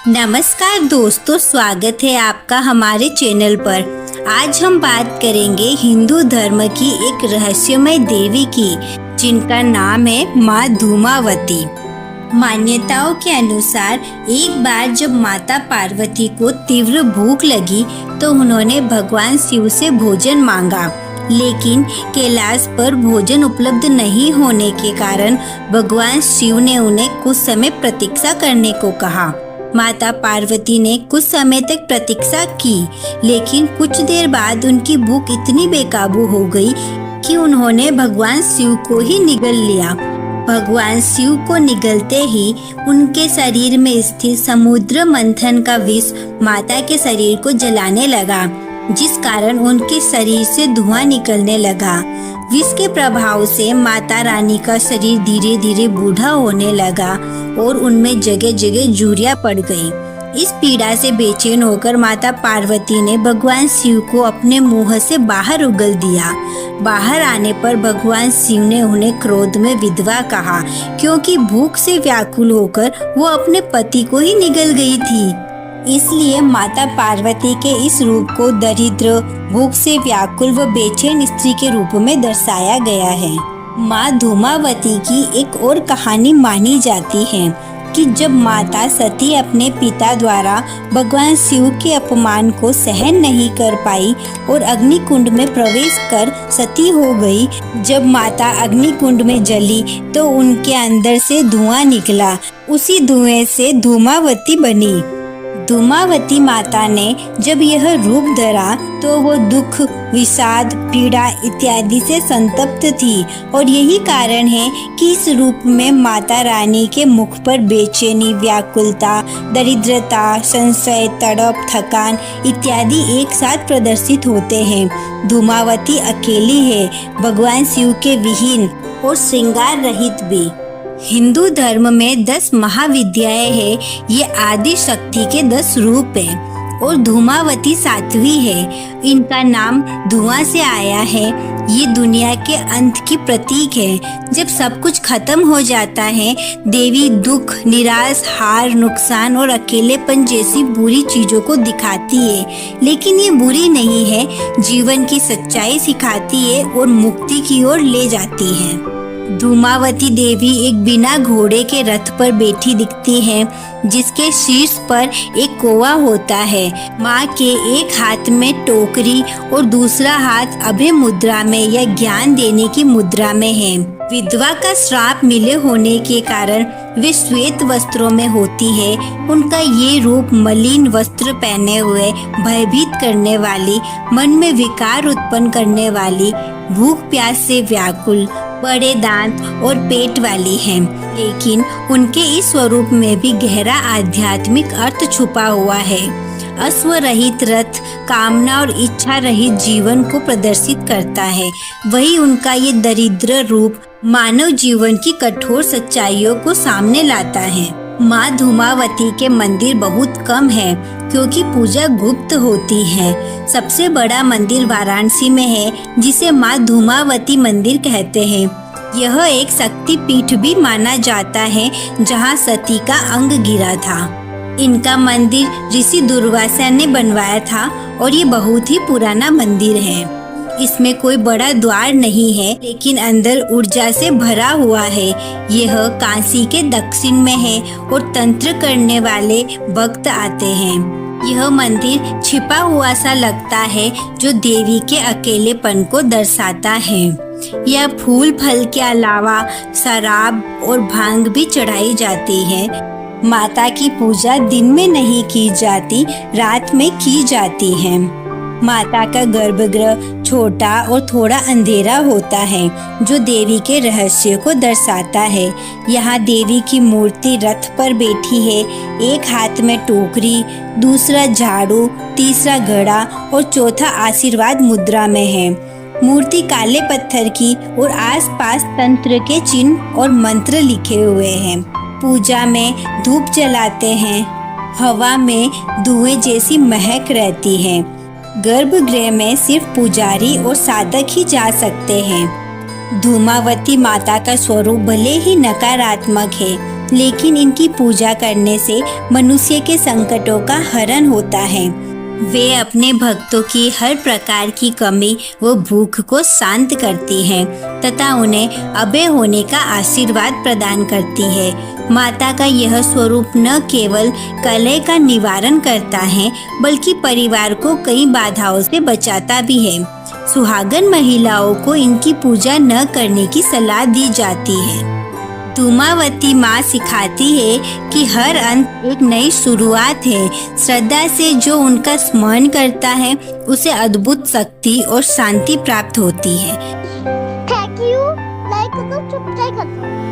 नमस्कार दोस्तों, स्वागत है आपका हमारे चैनल पर। आज हम बात करेंगे हिंदू धर्म की एक रहस्यमय देवी की, जिनका नाम है माँ धूमावती। मान्यताओं के अनुसार एक बार जब माता पार्वती को तीव्र भूख लगी तो उन्होंने भगवान शिव से भोजन मांगा, लेकिन कैलाश पर भोजन उपलब्ध नहीं होने के कारण भगवान शिव ने उन्हें कुछ समय प्रतीक्षा करने को कहा। माता पार्वती ने कुछ समय तक प्रतीक्षा की, लेकिन कुछ देर बाद उनकी भूख इतनी बेकाबू हो गई कि उन्होंने भगवान शिव को ही निगल लिया। भगवान शिव को निगलते ही उनके शरीर में स्थित समुद्र मंथन का विष माता के शरीर को जलाने लगा, जिस कारण उनके शरीर से धुआं निकलने लगा। विष के प्रभाव से माता रानी का शरीर धीरे धीरे बूढ़ा होने लगा और उनमें जगह जगह झुर्रियां पड़ गई। इस पीड़ा से बेचैन होकर माता पार्वती ने भगवान शिव को अपने मुंह से बाहर उगल दिया। बाहर आने पर भगवान शिव ने उन्हें क्रोध में विधवा कहा, क्योंकि भूख से व्याकुल होकर वो अपने पति को ही निगल गई थी। इसलिए माता पार्वती के इस रूप को दरिद्र, भूख से व्याकुल व बेचैन स्त्री के रूप में दर्शाया गया है। माँ धूमावती की एक और कहानी मानी जाती है कि जब माता सती अपने पिता द्वारा भगवान शिव के अपमान को सहन नहीं कर पाई और अग्निकुंड में प्रवेश कर सती हो गई। जब माता अग्निकुंड में जली तो उनके अंदर से धुआं निकला। उसी धुएं से धूमावती बनी। धूमावती माता ने जब यह रूप धरा तो वो दुख, विषाद, पीड़ा इत्यादि से संतप्त थी और यही कारण है कि इस रूप में माता रानी के मुख पर बेचैनी, व्याकुलता, दरिद्रता, संशय, तड़प, थकान इत्यादि एक साथ प्रदर्शित होते हैं। धूमावती अकेली है, भगवान शिव के विहीन और श्रृंगार रहित भी। हिंदू धर्म में 10 महाविद्याएं हैं। ये आदि शक्ति के 10 रूप हैं और धूमावती 7वीं है। इनका नाम धुआं से आया है। ये दुनिया के अंत की प्रतीक है। जब सब कुछ खत्म हो जाता है, देवी दुख, निराश, हार, नुकसान और अकेलेपन जैसी बुरी चीजों को दिखाती है, लेकिन ये बुरी नहीं है। जीवन की सच्चाई सिखाती है और मुक्ति की ओर ले जाती है। धूमावती देवी एक बिना घोड़े के रथ पर बैठी दिखती है, जिसके शीर्ष पर एक कौवा होता है। माँ के एक हाथ में टोकरी और दूसरा हाथ अभय मुद्रा में या ज्ञान देने की मुद्रा में है। विधवा का श्राप मिले होने के कारण वे श्वेत वस्त्रों में होती है। उनका ये रूप मलिन वस्त्र पहने हुए, भयभीत करने वाली, मन में विकार उत्पन्न करने वाली, भूख प्यास से व्याकुल, बड़े दांत और पेट वाली हैं। लेकिन उनके इस स्वरूप में भी गहरा आध्यात्मिक अर्थ छुपा हुआ है। अश्व रहित रथ कामना और इच्छा रहित जीवन को प्रदर्शित करता है। वही उनका ये दरिद्र रूप मानव जीवन की कठोर सच्चाइयों को सामने लाता है। माँ धूमावती के मंदिर बहुत कम है, क्योंकि पूजा गुप्त होती है। सबसे बड़ा मंदिर वाराणसी में है, जिसे माँ धूमावती मंदिर कहते हैं। यह एक शक्ति पीठ भी माना जाता है, जहाँ सती का अंग गिरा था। इनका मंदिर ऋषि दुर्वासा ने बनवाया था और ये बहुत ही पुराना मंदिर है। इसमें कोई बड़ा द्वार नहीं है, लेकिन अंदर ऊर्जा से भरा हुआ है। यह काशी के दक्षिण में है और तंत्र करने वाले भक्त आते हैं। यह मंदिर छिपा हुआ सा लगता है, जो देवी के अकेलेपन को दर्शाता है। यह फूल फल के अलावा शराब और भांग भी चढ़ाई जाती है। माता की पूजा दिन में नहीं की जाती, रात में की जाती है। माता का गर्भगृह छोटा और थोड़ा अंधेरा होता है, जो देवी के रहस्य को दर्शाता है। यहाँ देवी की मूर्ति रथ पर बैठी है। एक हाथ में टोकरी, दूसरा झाड़ू, तीसरा घड़ा और चौथा आशीर्वाद मुद्रा में है। मूर्ति काले पत्थर की और आसपास तंत्र के चिन्ह और मंत्र लिखे हुए हैं। पूजा में धूप जलाते हैं। हवा में धुएं जैसी महक रहती है। गर्भगृह में सिर्फ पुजारी और साधक ही जा सकते हैं। धूमावती माता का स्वरूप भले ही नकारात्मक है, लेकिन इनकी पूजा करने से मनुष्य के संकटों का हरण होता है। वे अपने भक्तों की हर प्रकार की कमी व भूख को शांत करती हैं तथा उन्हें अभय होने का आशीर्वाद प्रदान करती है। माता का यह स्वरूप न केवल कलह का निवारण करता है बल्कि परिवार को कई बाधाओं से बचाता भी है। सुहागन महिलाओं को इनकी पूजा न करने की सलाह दी जाती है। धूमावती माँ सिखाती है कि हर अंत एक नई शुरुआत है। श्रद्धा से जो उनका स्मरण करता है उसे अद्भुत शक्ति और शांति प्राप्त होती है। Thank you. लाइक करो, सब्सक्राइब करो।